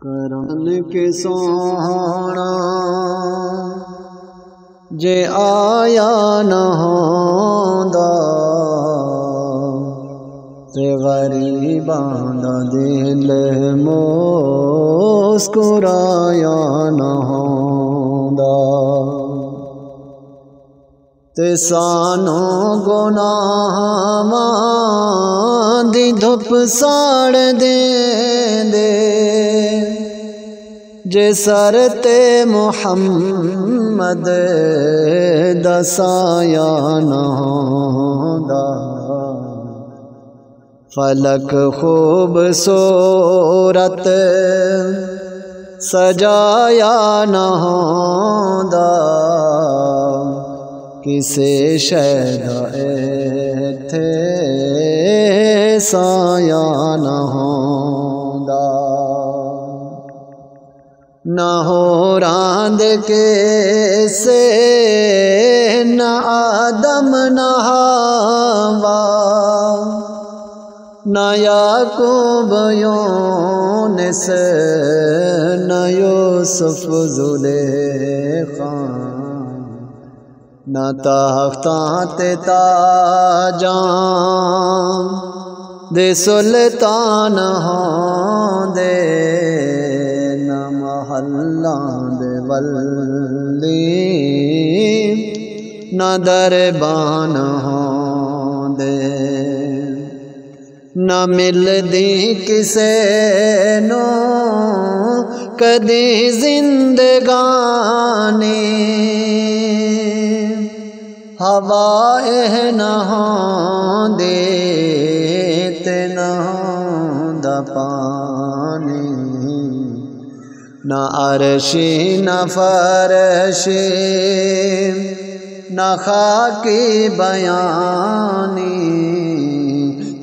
کرن کے سونا جے آیا نہ ہوندا تے غریباں دا دل مسکرایا نہ ہوندا تے سانوں گناہاں دی دھپ ساڑ دے جے سر تے محمد دا سایہ نہ ہوندا فلک خوبصورت سجایا نہ ہوندا کسے شے دا ایتھے سایہ نہ ہوندا نہ ہو راند کیسے نہ آدم نہ حوا نہ یعقوب یونس نہ یوسف زلیخا نہ تاختاں تے تاجاں دے سلطان ہوندے نہ محلاں دے ولی نہ دربان ہوندے نہ ملدی کسے نو کدی زندگانی ہوائے نہ ہوندے تے نہ ہوندا پانی نہ عرشی نہ فرشی نہ خاکی بیانی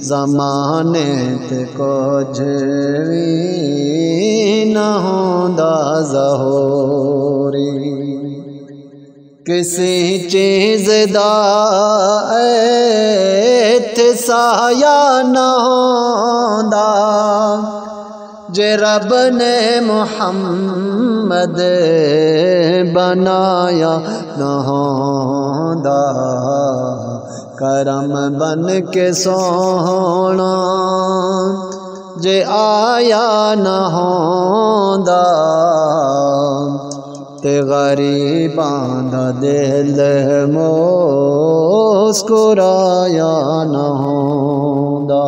زمانے تے کچھ وی نہ ہوندا ظہوری کسی چیز دا ایتھے سایہ نہ ہوندا جے رب نے محمد بنایا نہ ہوندا کرم بن کے سونا جے آیا نہ ہوندا تے غریباں دا دل مسکرایا نہ ہوندا